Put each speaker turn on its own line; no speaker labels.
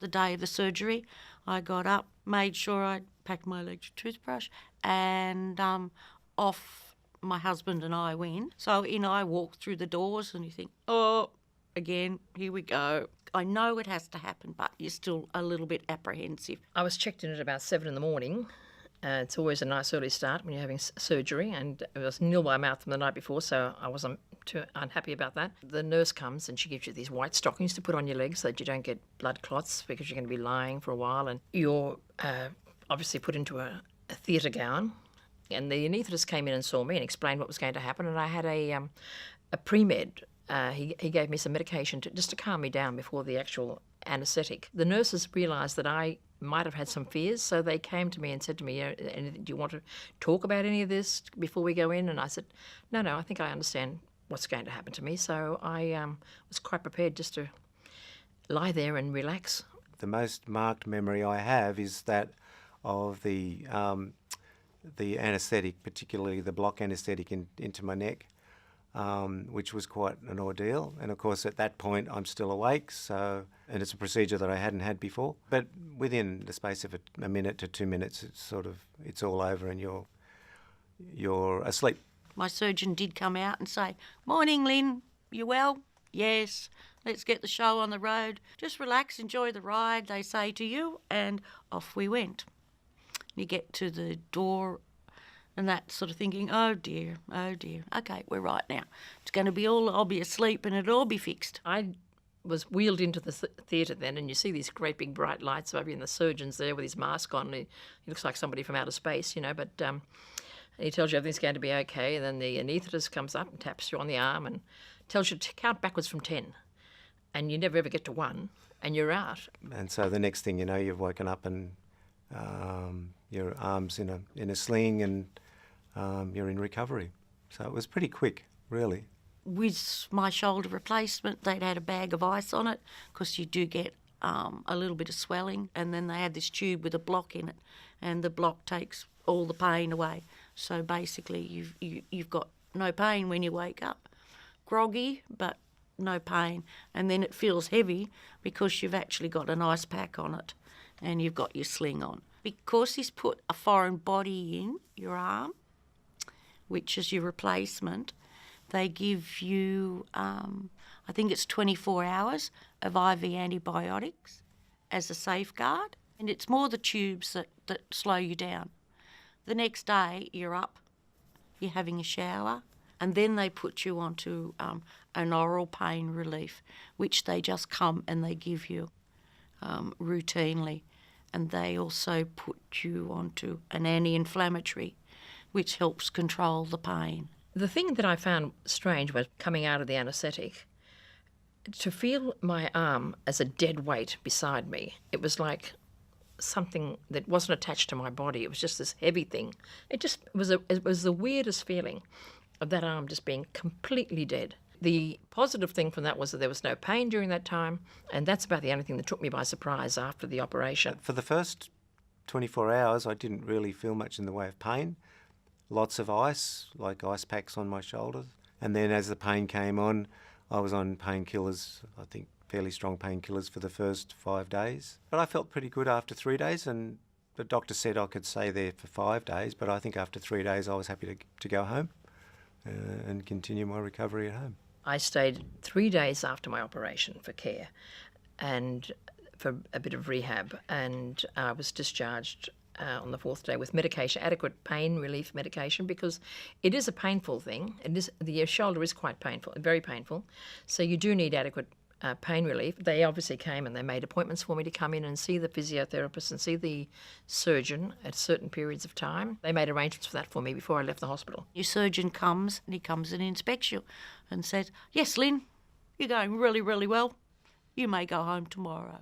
the day of the surgery, I got up, made sure I packed my electric toothbrush, and off my husband and I went. So I walked through the doors and you think, oh, again, here we go. I know it has to happen, but you're still a little bit apprehensive.
I was checked in at about 7 a.m. It's always a nice early start when you're having surgery, and it was nil by mouth from the night before, so I wasn't too unhappy about that. The nurse comes and she gives you these white stockings to put on your legs so that you don't get blood clots, because you're going to be lying for a while, and you're obviously put into a theatre gown. And the anaesthetist came in and saw me and explained what was going to happen, and I had a pre-med. He gave me some medication just to calm me down before the actual anaesthetic. The nurses realised that I might have had some fears, so they came to me and said to me, do you want to talk about any of this before we go in? And I said, no, I think I understand what's going to happen to me. So I was quite prepared just to lie there and relax.
The most marked memory I have is that of the anaesthetic, particularly the block anaesthetic into my neck, which was quite an ordeal. And of course, at that point, I'm still awake, and it's a procedure that I hadn't had before. But within the space of a minute to 2 minutes, it's all over and you're asleep.
My surgeon did come out and say, "Morning, Lynn, you well?" "Yes, let's get the show on the road. Just relax, enjoy the ride," they say to you, and off we went. You get to the door and that sort of thinking, oh dear, okay, we're right now. It's going to be I'll be asleep and it'll all be fixed.
I was wheeled into the theatre then, and you see these great big bright lights over, and the surgeon's there with his mask on. He looks like somebody from outer space, but he tells you everything's going to be okay, and then the anaesthetist comes up and taps you on the arm and tells you to count backwards from 10, and you never ever get to 1, and you're out.
And so the next thing you know, you've woken up and your arm's in a sling, and you're in recovery. So it was pretty quick, really.
With my shoulder replacement, they'd had a bag of ice on it because you do get a little bit of swelling, and then they had this tube with a block in it, and the block takes all the pain away. So basically you've got no pain when you wake up. Groggy, but no pain. And then it feels heavy because you've actually got an ice pack on it and you've got your sling on. Because he's put a foreign body in your arm, which is your replacement, they give you, I think it's 24 hours of IV antibiotics as a safeguard. And it's more the tubes that slow you down. The next day, you're up, you're having a shower, and then they put you onto an oral pain relief, which they just come and they give you routinely. And they also put you onto an anti-inflammatory, which helps control the pain.
The thing that I found strange was coming out of the anaesthetic, to feel my arm as a dead weight beside me. It was like something that wasn't attached to my body. It was just this heavy thing. It was the weirdest feeling of that arm just being completely dead. The positive thing from that was that there was no pain during that time, and that's about the only thing that took me by surprise after the operation.
For the first 24 hours, I didn't really feel much in the way of pain. Lots of ice, like ice packs on my shoulders. And then as the pain came on, I was on painkillers, I think fairly strong painkillers for the first 5 days. But I felt pretty good after 3 days, and the doctor said I could stay there for 5 days, but I think after 3 days I was happy to go home and continue my recovery at home.
I stayed 3 days after my operation for care and for a bit of rehab, and I was discharged on the 4th day with medication, adequate pain relief medication, because it is a painful thing. The shoulder is quite painful, very painful, so you do need adequate pain relief. They obviously came and they made appointments for me to come in and see the physiotherapist and see the surgeon at certain periods of time. They made arrangements for that for me before I left the hospital.
Your surgeon comes and he comes and inspects you and says, "Yes, Lynn, you're going really, really well. You may go home tomorrow."